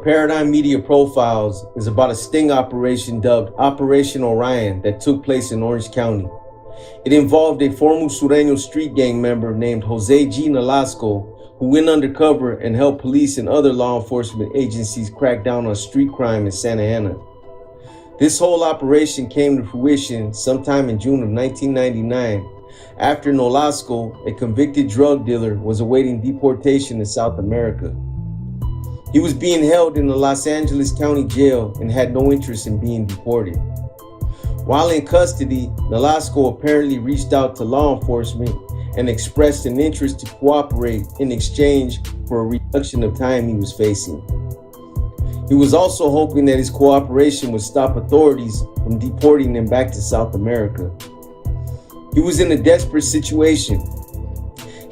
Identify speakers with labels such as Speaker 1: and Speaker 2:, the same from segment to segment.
Speaker 1: Paradigm Media Profiles is about a sting operation dubbed Operation Orion that took place in Orange County. It involved a former Sureño street gang member named Jose G. Nolasco, who went undercover and helped police and other law enforcement agencies crack down on street crime in Santa Ana. This whole operation came to fruition sometime in June of 1999, after Nolasco, a convicted drug dealer, was awaiting deportation to South America. He was being held in the Los Angeles County Jail and had no interest in being deported. While in custody, Nolasco apparently reached out to law enforcement and expressed an interest to cooperate in exchange for a reduction of time he was facing. He was also hoping that his cooperation would stop authorities from deporting him back to South America. He was in a desperate situation.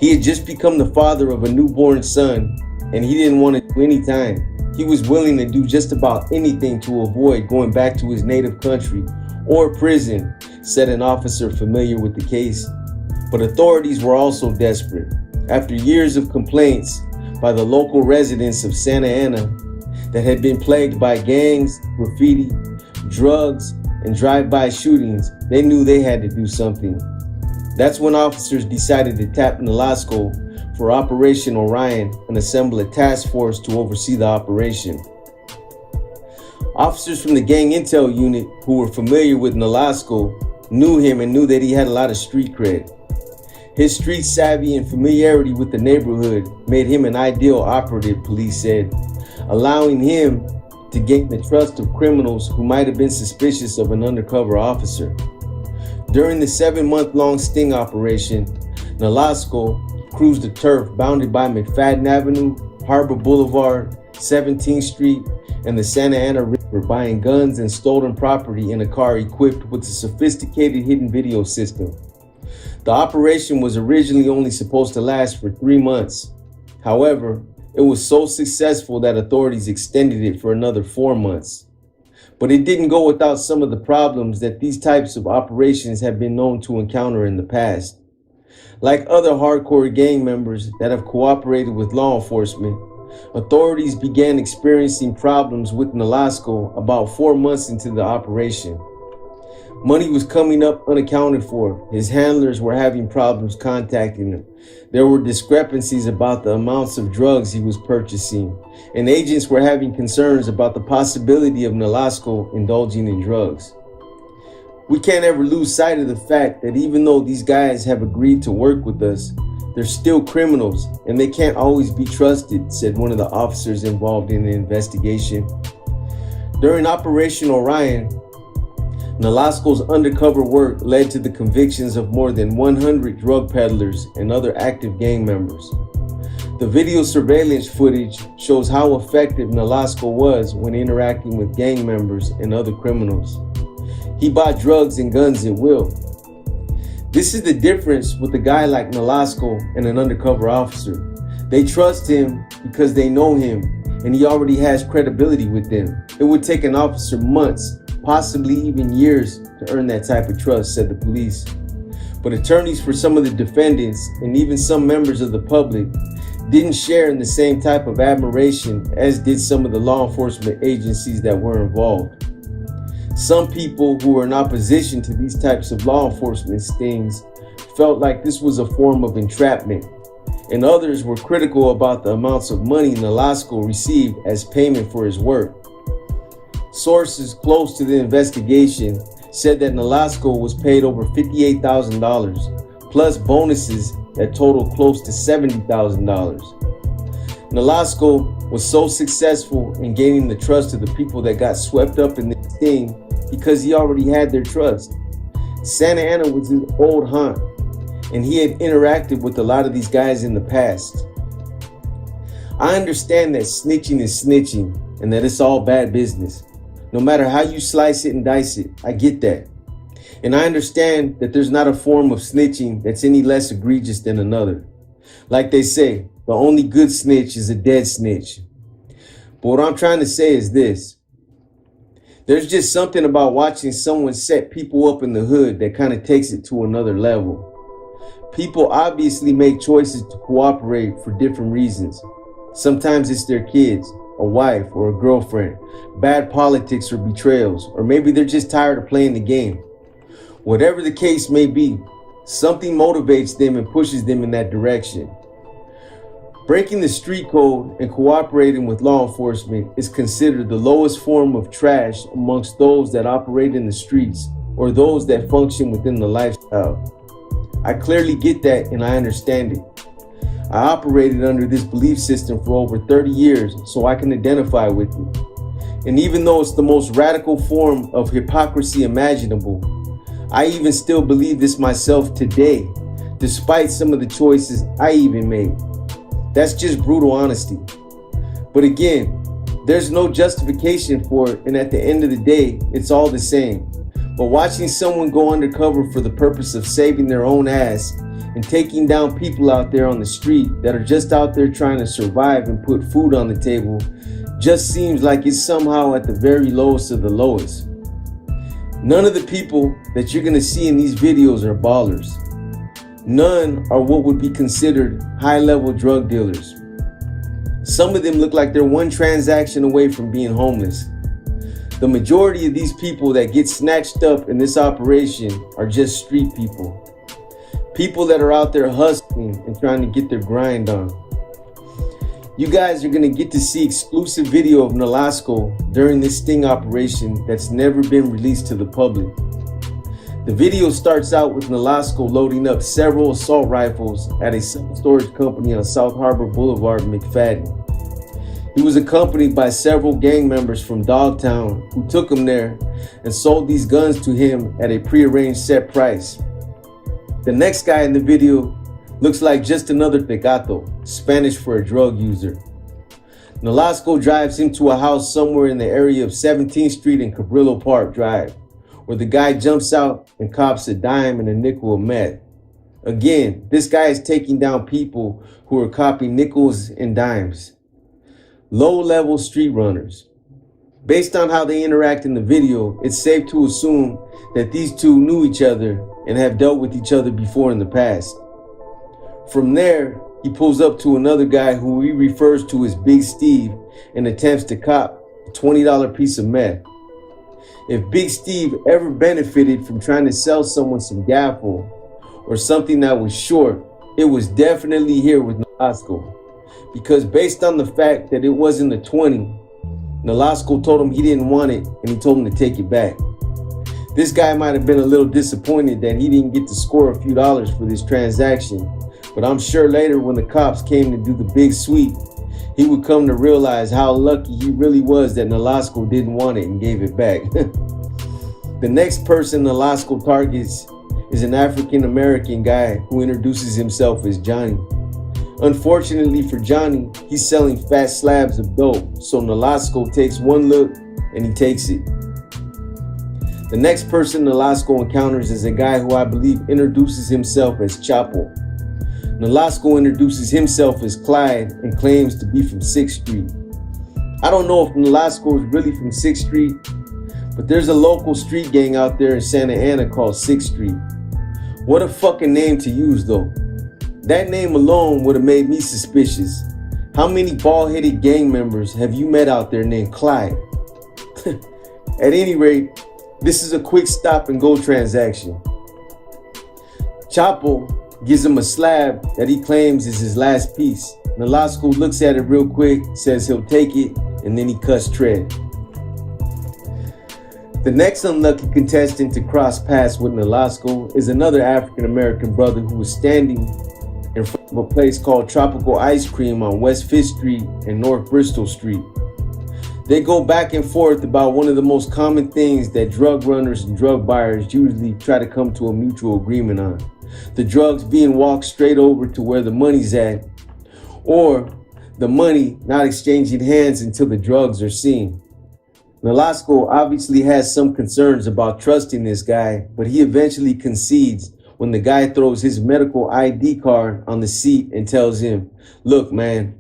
Speaker 1: He had just become the father of a newborn son, and he didn't want to do any time. He was willing to do just about anything to avoid going back to his native country or prison, said an officer familiar with the case. But authorities were also desperate. After years of complaints by the local residents of Santa Ana that had been plagued by gangs, graffiti, drugs, and drive-by shootings, they knew they had to do something. That's when officers decided to tap Nolasco for Operation Orion and assemble a task force to oversee the operation. Officers from the gang intel unit who were familiar with Nolasco knew him and knew that he had a lot of street cred. His street savvy and familiarity with the neighborhood made him an ideal operative, police said, allowing him to gain the trust of criminals who might have been suspicious of an undercover officer. During the 7-month-long sting operation, Nolasco cruised the turf bounded by McFadden Avenue, Harbor Boulevard, 17th Street, and the Santa Ana River, buying guns and stolen property in a car equipped with a sophisticated hidden video system. The operation was originally only supposed to last for 3 months. However, it was so successful that authorities extended it for another 4 months. But it didn't go without some of the problems that these types of operations have been known to encounter in the past. Like other hardcore gang members that have cooperated with law enforcement, authorities began experiencing problems with Nolasco about 4 months into the operation. Money was coming up unaccounted for. His handlers were having problems contacting him. There were discrepancies about the amounts of drugs he was purchasing, and agents were having concerns about the possibility of Nolasco indulging in drugs. We can't ever lose sight of the fact that even though these guys have agreed to work with us, they're still criminals and they can't always be trusted, said one of the officers involved in the investigation. During Operation Orion, Nolasco's undercover work led to the convictions of more than 100 drug peddlers and other active gang members. The video surveillance footage shows how effective Nolasco was when interacting with gang members and other criminals. He bought drugs and guns at will. This is the difference with a guy like Nolasco and an undercover officer. They trust him because they know him and he already has credibility with them. It would take an officer months, possibly even years, to earn that type of trust, said the police. But attorneys for some of the defendants and even some members of the public didn't share in the same type of admiration as did some of the law enforcement agencies that were involved. Some people who were in opposition to these types of law enforcement stings felt like this was a form of entrapment, and others were critical about the amounts of money Nolasco received as payment for his work. Sources close to the investigation said that Nolasco was paid over $58,000, plus bonuses that totaled close to $70,000. Nolasco was so successful in gaining the trust of the people that got swept up in this sting because he already had their trust. Santa Ana was his old haunt, and he had interacted with a lot of these guys in the past. I understand that snitching is snitching and that it's all bad business. No matter how you slice it and dice it, I get that. And I understand that there's not a form of snitching that's any less egregious than another. Like they say, the only good snitch is a dead snitch. But what I'm trying to say is this. There's just something about watching someone set people up in the hood that kind of takes it to another level. People obviously make choices to cooperate for different reasons. Sometimes it's their kids. a wife, or a girlfriend, bad politics or betrayals, or maybe they're just tired of playing the game. Whatever the case may be, something motivates them and pushes them in that direction. Breaking the street code and cooperating with law enforcement is considered the lowest form of trash amongst those that operate in the streets or those that function within the lifestyle. I clearly get that and I understand it. I operated under this belief system for over 30 years, so I can identify with it. And even though it's the most radical form of hypocrisy imaginable, I even still believe this myself today, despite some of the choices I even made. That's just brutal honesty. But again, there's no justification for it, and at the end of the day, it's all the same. But watching someone go undercover for the purpose of saving their own ass and taking down people out there on the street that are just out there trying to survive and put food on the table just seems like it's somehow at the very lowest of the lowest. None of the people that you're gonna see in these videos are ballers. None are what would be considered high-level drug dealers. Some of them look like they're one transaction away from being homeless. The majority of these people that get snatched up in this operation are just street people. People that are out there hustling and trying to get their grind on. You guys are gonna get to see exclusive video of Nolasco during this sting operation that's never been released to the public. The video starts out with Nolasco loading up several assault rifles at a self-storage company on South Harbor Boulevard in McFadden. He was accompanied by several gang members from Dogtown who took him there and sold these guns to him at a prearranged set price. The next guy in the video looks like just another tecato, Spanish for a drug user. Nolasco drives him to a house somewhere in the area of 17th Street and Cabrillo Park Drive, where the guy jumps out and cops a dime and a nickel of meth. Again, this guy is taking down people who are copying nickels and dimes. Low-level street runners. Based on how they interact in the video, it's safe to assume that these two knew each other and have dealt with each other before in the past. From there, he pulls up to another guy who he refers to as Big Steve and attempts to cop a $20 piece of meth. If Big Steve ever benefited from trying to sell someone some gaffle or something that was short, it was definitely here with Nolasco. Because based on the fact that it wasn't a 20, Nolasco told him he didn't want it and he told him to take it back. This guy might have been a little disappointed that he didn't get to score a few dollars for this transaction, but I'm sure later when the cops came to do the big sweep, he would come to realize how lucky he really was that Nolasco didn't want it and gave it back. The next person Nolasco targets is an African-American guy who introduces himself as Johnny. Unfortunately for Johnny, he's selling fat slabs of dope, so Nolasco takes one look and he takes it. The next person Nolasco encounters is a guy who I believe introduces himself as Chapo. Nolasco introduces himself as Clyde and claims to be from 6th Street. I don't know if Nolasco is really from 6th Street, but there's a local street gang out there in Santa Ana called 6th Street. What a fucking name to use though. That name alone would have made me suspicious. How many bald-headed gang members have you met out there named Clyde? At any rate, this is a quick stop and go transaction. Chapo gives him a slab that he claims is his last piece. Nolasco looks at it real quick, says he'll take it, and then he cuts tread. The next unlucky contestant to cross paths with Nolasco is another African-American brother who was standing in front of a place called Tropical Ice Cream on West 5th Street and North Bristol Street. They go back and forth about one of the most common things that drug runners and drug buyers usually try to come to a mutual agreement on. The drugs being walked straight over to where the money's at, or the money not exchanging hands until the drugs are seen. Nolasco obviously has some concerns about trusting this guy, but he eventually concedes when the guy throws his medical ID card on the seat and tells him, "Look, man,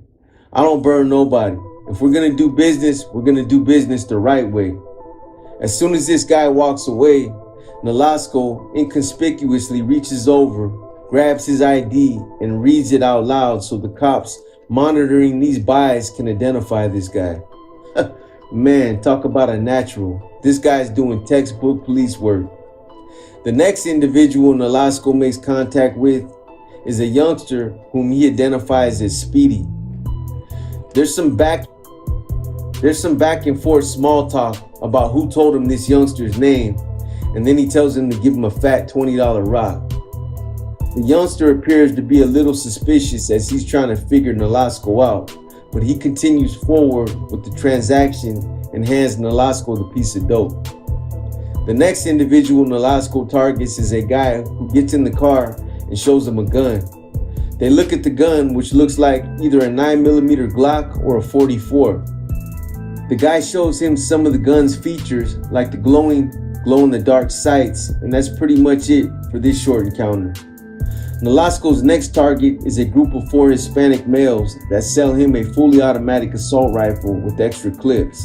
Speaker 1: I don't burn nobody. If we're gonna do business, we're gonna do business the right way." As soon as this guy walks away, Nolasco inconspicuously reaches over, grabs his ID, and reads it out loud so the cops monitoring these buys can identify this guy. Man, talk about a natural. This guy's doing textbook police work. The next individual Nolasco makes contact with is a youngster whom he identifies as Speedy. There's some back and forth small talk about who told him this youngster's name, and then he tells him to give him a fat $20 rock. The youngster appears to be a little suspicious as he's trying to figure Nolasco out, but he continues forward with the transaction and hands Nolasco the piece of dope. The next individual Nolasco targets is a guy who gets in the car and shows him a gun. They look at the gun, which looks like either a 9mm Glock or a 44. The guy shows him some of the gun's features, like the glow-in-the-dark sights, and that's pretty much it for this short encounter. Nolasco's next target is a group of 4 Hispanic males that sell him a fully automatic assault rifle with extra clips.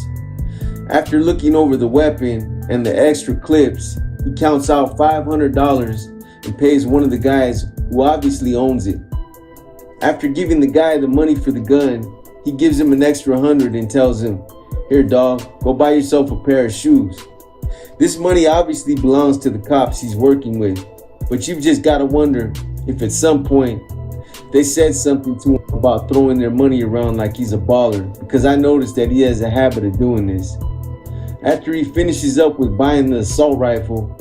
Speaker 1: After looking over the weapon and the extra clips, he counts out $500 and pays one of the guys who obviously owns it. After giving the guy the money for the gun, he gives him an extra 100 and tells him, "Here dog, go buy yourself a pair of shoes." This money obviously belongs to the cops he's working with, but you've just got to wonder if at some point they said something to him about throwing their money around like he's a baller, because I noticed that he has a habit of doing this. After he finishes up with buying the assault rifle,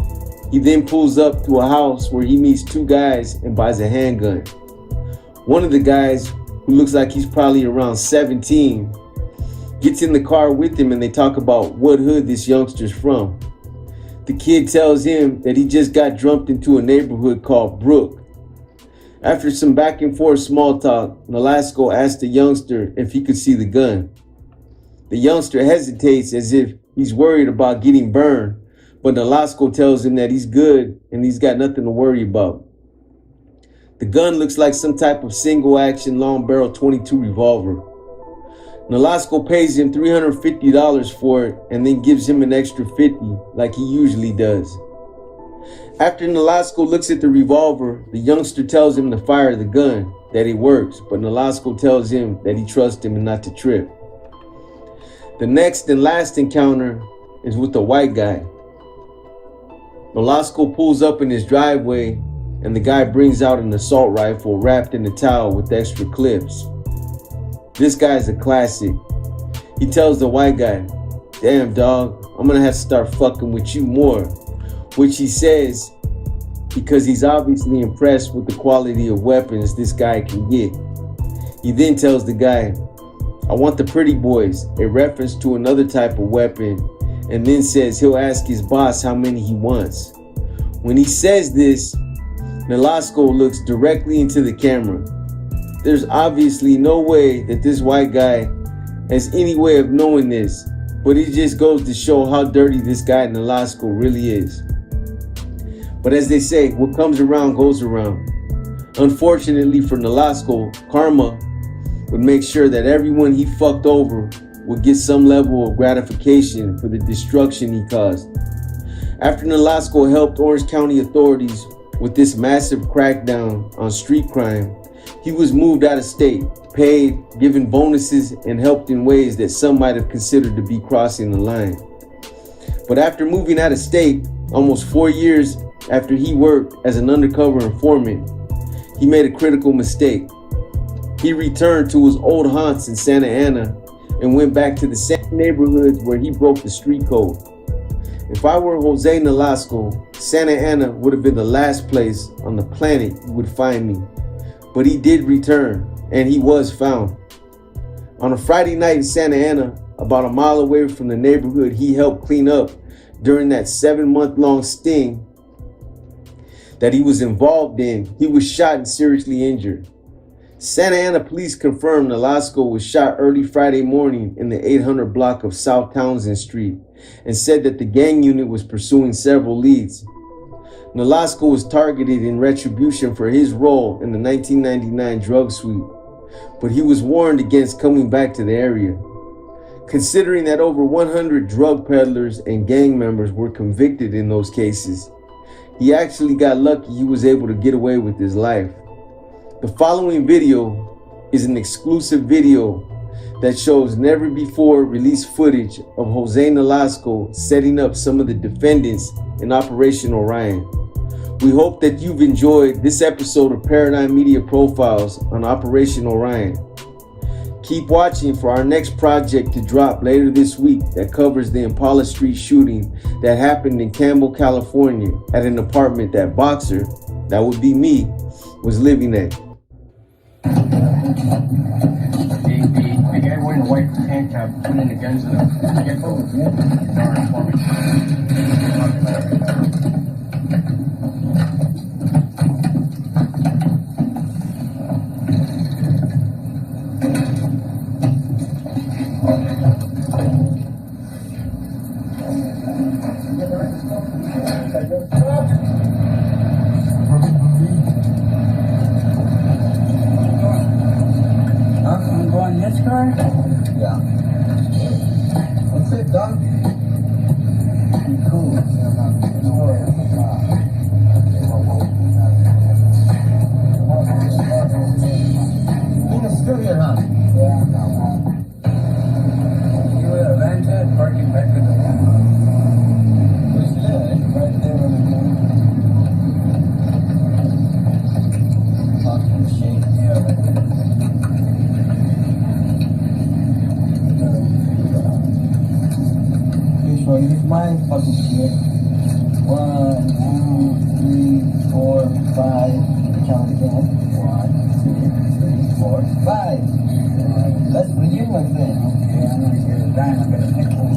Speaker 1: he then pulls up to a house where he meets 2 guys and buys a handgun. One of the guys, who looks like he's probably around 17, gets in the car with him and they talk about what hood this youngster's from. The kid tells him that he just got jumped into a neighborhood called Brook. After some back and forth small talk, Nolasco asks the youngster if he could see the gun. The youngster hesitates as if he's worried about getting burned, but Nolasco tells him that he's good and he's got nothing to worry about. The gun looks like some type of single action long barrel .22 revolver. Nolasco pays him $350 for it and then gives him an extra $50 like he usually does. After Nolasco looks at the revolver, the youngster tells him to fire the gun, that it works, but Nolasco tells him that he trusts him and not to trip. The next and last encounter is with the white guy. Nolasco pulls up in his driveway and the guy brings out an assault rifle wrapped in a towel with extra clips. This guy's a classic. He tells the white guy, "Damn dog, I'm gonna have to start fucking with you more," which he says because he's obviously impressed with the quality of weapons this guy can get. He then tells the guy, "I want the pretty boys," a reference to another type of weapon, and then says he'll ask his boss how many he wants. When he says this, Nolasco looks directly into the camera. There's obviously no way that this white guy has any way of knowing this, but it just goes to show how dirty this guy Nolasco really is. But as they say, what comes around goes around. Unfortunately for Nolasco, karma would make sure that everyone he fucked over would get some level of gratification for the destruction he caused. After Nolasco helped Orange County authorities with this massive crackdown on street crime, he was moved out of state, paid, given bonuses, and helped in ways that some might have considered to be crossing the line. But after moving out of state, almost 4 years after he worked as an undercover informant, he made a critical mistake. He returned to his old haunts in Santa Ana and went back to the same neighborhoods where he broke the street code. If I were Jose Nolasco, Santa Ana would have been the last place on the planet you would find me. But he did return, and he was found. On a Friday night in Santa Ana, about a mile away from the neighborhood he helped clean up during that 7-month-long sting that he was involved in, he was shot and seriously injured. Santa Ana police confirmed Nolasco was shot early Friday morning in the 800 block of South Townsend Street and said that the gang unit was pursuing several leads. Nolasco was targeted in Retribution for his role in the 1999 drug sweep, but he was warned against coming back to the area. Considering that over 100 drug peddlers and gang members were convicted in those cases, he actually got lucky he was able to get away with his life. The following video is an exclusive video that shows never before released footage of Jose Nolasco setting up some of the defendants in Operation Orion. We hope that you've enjoyed this episode of Paradigm Media Profiles on Operation Orion. Keep watching for our next project to drop later this week that covers the Impala Street shooting that happened in Campbell, California at an apartment that Boxer, that would be me, was living at.
Speaker 2: The guy wearing the white tank top putting the guns in the over.
Speaker 3: Yeah. What's it, dog? Cool. He's still here, huh? Yeah. You were a van parking back in the where's that? Right there on the talking machine. Yeah, right there. So here's my fucking shit. 1, 2, 3, 4, 5. Count again. 1, 2, 3, 4, 5. That's for you, my friend. Okay, I'm gonna get a dime. I'm gonna pick one.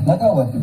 Speaker 3: Let go with it.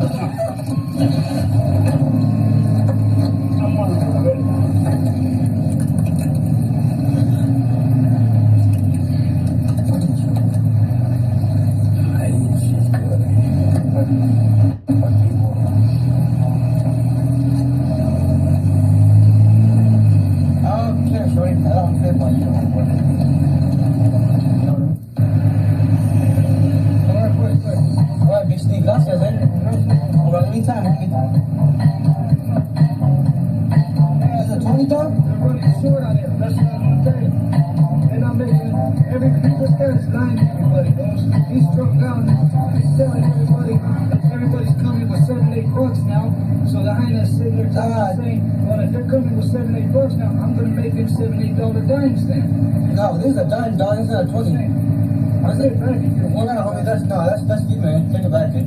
Speaker 4: Everybody's coming with $7-8 now. So the highness sitting there saying, well, if they're coming with $7-8 now, I'm going to make them $7-8 dimes then.
Speaker 3: No, this is a dime, dog. It's not a 20.
Speaker 4: I say it back if you
Speaker 3: Well,
Speaker 4: want.
Speaker 3: no, homie, that's you, man. Take it back, kid.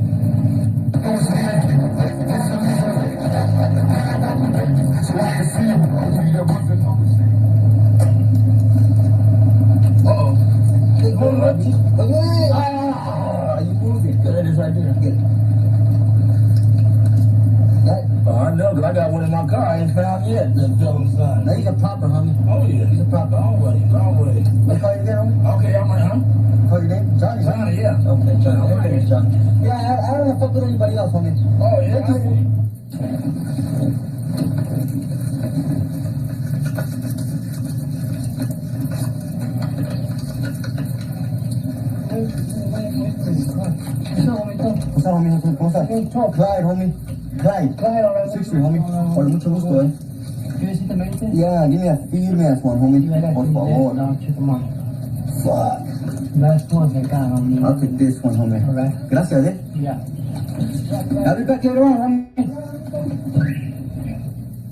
Speaker 3: Uh-oh. Hold up. You moving. That is right there. Get it.
Speaker 2: I know, because I got one in my car. I ain't found yet.
Speaker 3: Now he's a popper, homie.
Speaker 2: Oh, yeah.
Speaker 3: He's a popper.
Speaker 2: Always.
Speaker 3: Let's call you again, homie.
Speaker 2: Okay, I'm right, huh?
Speaker 3: Call your name? Johnny, huh?
Speaker 2: Johnny, yeah.
Speaker 3: Okay, Johnny.
Speaker 2: Okay.
Speaker 3: Okay, Johnny. Yeah, I don't want to fuck with anybody else, homie.
Speaker 2: Oh, yeah.
Speaker 3: Thank you. What's up, homie? What's up? Clyde, homie. Clyde.
Speaker 4: Claro,
Speaker 3: 60, homie. Hola, mucho gusto, eh.
Speaker 4: ¿Quieres que te medites?
Speaker 3: Yeah, give me a firme one, homie. Por favor.
Speaker 4: No, check them out.
Speaker 3: Fuck.
Speaker 4: Last one they got on me.
Speaker 3: I'll take this one, homie.
Speaker 4: Alright.
Speaker 3: Gracias, eh.
Speaker 4: Yeah.
Speaker 3: I'll be back later on, homie.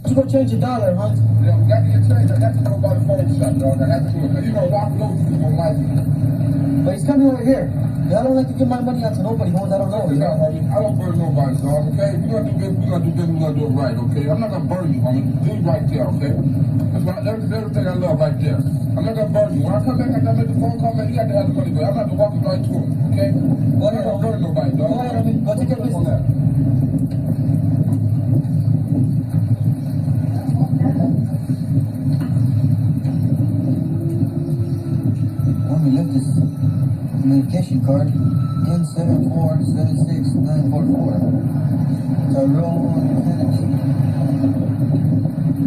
Speaker 3: You go change your dollar, huh?
Speaker 2: Yeah, we got to get changed. I got to go by the phone shop, dog. I have to do it. Because you're going to walk low, you're going to like it.
Speaker 3: But he's coming over here. I don't like to give my money out to nobody, homies. I don't know. You
Speaker 2: No,
Speaker 3: know?
Speaker 2: homie, I don't burn nobody, dog, okay? We're gonna do business, we're gonna do it right, okay? I'm not gonna burn you, homie. Do it right there, okay? That's everything I love right there. I'm not gonna burn you. When I come back, I gotta make the phone call, man. You got to have the money, but I'm not gonna walk it right to him, okay?
Speaker 3: Go
Speaker 2: I'm
Speaker 3: ahead,
Speaker 2: not gonna burn nobody, dog.
Speaker 3: Go ahead, homie. Go take your
Speaker 2: On
Speaker 3: business.
Speaker 2: that.
Speaker 3: Homie, look this communication card. N7476944. Tyrone Kennedy.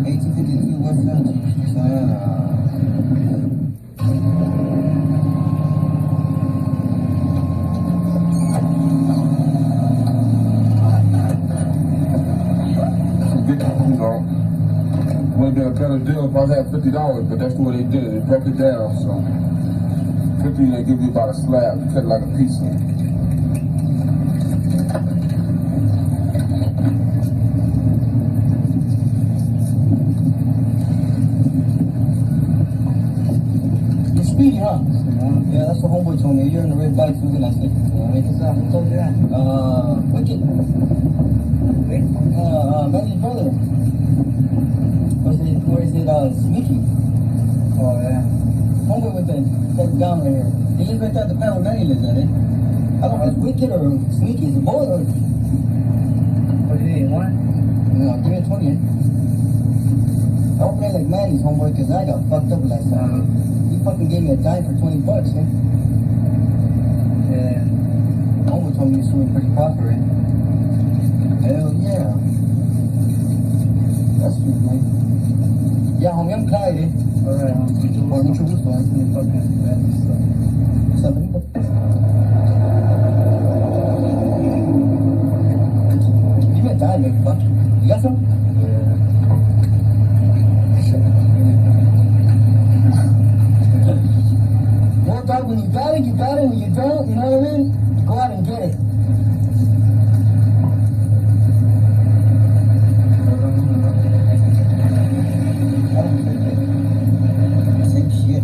Speaker 3: 1852 West Village, Savannah.
Speaker 2: Get the phone, dog. had a deal if I had $50, but that's the way they did it. They broke it down, so 50 they give you about a slab, you cut it like a pizza.
Speaker 3: You're speedy, huh? Yeah, that's what homeboy told me. You're in the red bike looking at it. What's up? Who told you that? Wicked. Manny's brother. Where is it, Sneaky?
Speaker 4: Oh, yeah.
Speaker 3: Homeboy with that down right here. He lives right there at the panel Manny lives at, eh? I don't know if it's Wicked or Sneaky. Is it both or?
Speaker 4: What do you need, one?
Speaker 3: No, give me a 20, eh? I don't play like Manny's homeboy because I got fucked up last time. He fucking gave me a dime for $20, eh?
Speaker 4: Yeah.
Speaker 3: Homeboy told me he's swimming pretty proper, eh? Hell yeah. That's true, man. Yeah, homie, I'm Clyde, eh?
Speaker 4: Alright,
Speaker 3: Mucho gusto, eh? What's up, amigo? Give me a dime, man. Fuck. You got some? Well, dog, when you got it, you got it. When you don't, you know what I mean? Go out and get it. Same shit.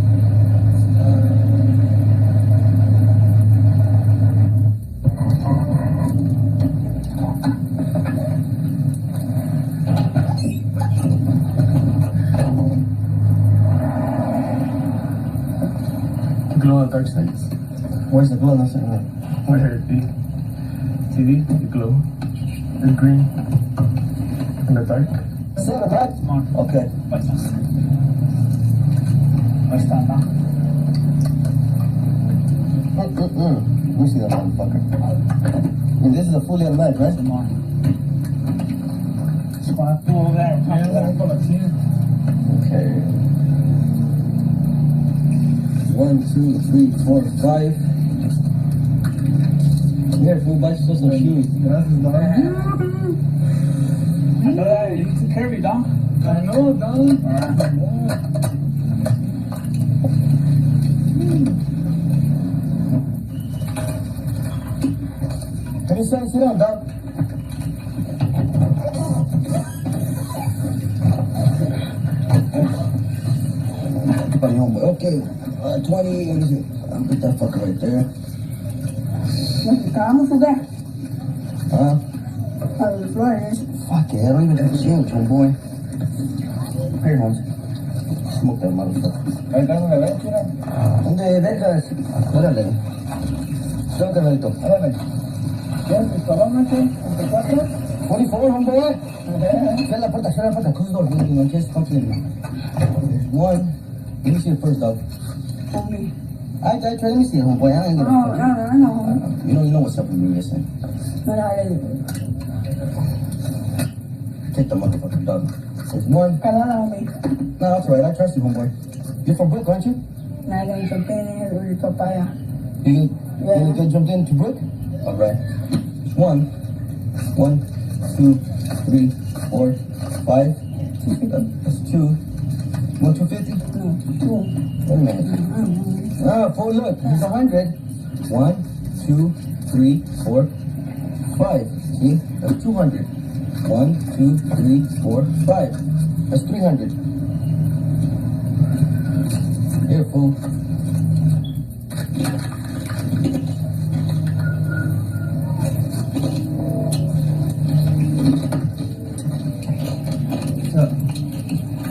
Speaker 5: Glow on dark sides.
Speaker 3: Where's the glow? That's it.
Speaker 5: Right here, see? The glow. The green. In the dark.
Speaker 3: Seven, right? Okay.
Speaker 4: Ahí está, ¿no?
Speaker 3: Let me see that motherfucker. And this is a fully automatic, right?
Speaker 4: Come on. Spot pull there.
Speaker 3: Okay. 1, 2, 3, 4, 5. Here, fool, buy yourself some shoes.
Speaker 4: Gracias, dog. Hey, you took care of me, dog. I know, dog.
Speaker 3: Can you sit down, dog? Funny homeboy. Okay, 20. Let me see. I'll put that fucker right there.
Speaker 6: Acabamos de jugar
Speaker 3: Huh?
Speaker 6: a los flores.
Speaker 3: Fuck it, I don't even have change, homeboy. Here, Holmes. Smoke that motherfucker.
Speaker 2: Ahí está una leche,
Speaker 3: ¿Dónde dejas? Órale. Suelta, Benito.
Speaker 2: órale. ¿Quieres pistolón, ese? ¿24?
Speaker 3: 24, homeboy. Cierra la puerta, cierra la puerta. Close the door, you know, just fucking. There's one. Let me see it first, dog.
Speaker 6: Homie.
Speaker 3: I try, let me see it, homeboy. I ain't gonna
Speaker 6: No,
Speaker 3: fuck
Speaker 6: no.
Speaker 3: You know what's up with me, listen. Take the motherfucking dog. There's one.
Speaker 6: Calada, homie.
Speaker 3: No, that's right. I trust you, homeboy. You're from Brook, aren't you?
Speaker 6: Nada, con champagne, el papaya.
Speaker 3: You get jumped into Brook? All right. There's one. 1, 2, 3, 4, 5. That's 2. 1, 250?
Speaker 6: No, two.
Speaker 3: Wait a minute. Ah, four, look. Here's 100. 1, 2, 3, 4, 5. See? That's 200. 1, 2, 3, 4, 5. That's 300. Here, fool.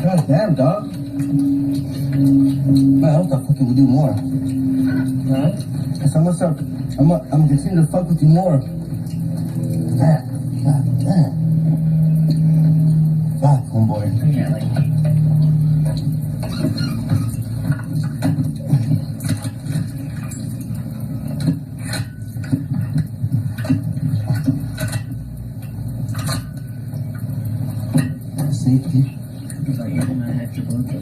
Speaker 3: God damn, dog. Man, I thought fucking we do more.
Speaker 4: Huh?
Speaker 3: Cause I'm gonna start. I'm gonna continue to fuck with you more. God damn. Fuck, homeboy.
Speaker 4: Yeah, like.
Speaker 3: Safety.
Speaker 4: You're gonna have to go up there.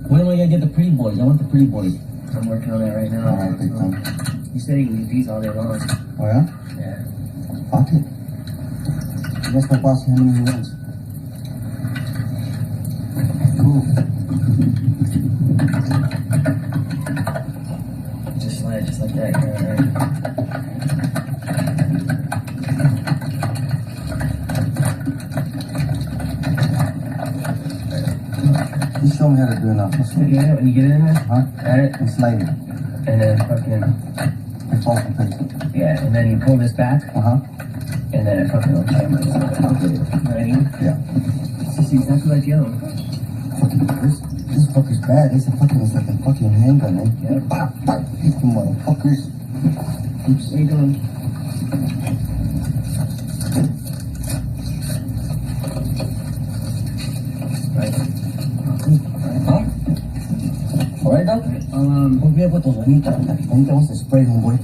Speaker 3: When am I gonna get the pretty boys? I want the pretty boys.
Speaker 4: I'm working on that right now.
Speaker 3: Alright, big time.
Speaker 4: You said you can use these all day long.
Speaker 3: Oh yeah?
Speaker 4: Yeah.
Speaker 3: Fuck it. I guess my boss can handle me once. Cool. Just slide just like that. Just show me how to do it now. Yeah, when you get in there, alright, and slide it. And then fucking it falls in place. Yeah, and then you pull this back. And then it fucking camera. Ready? Yeah. This is exactly like the other one. Fucking this fucker's bad. It's like a fucking handgun, man. Yeah. Pop, pop. These motherfuckers. Oops, how you doing? Alright, Doc? Voy a botar bonita. Ahorita vamos a spray, homeboy.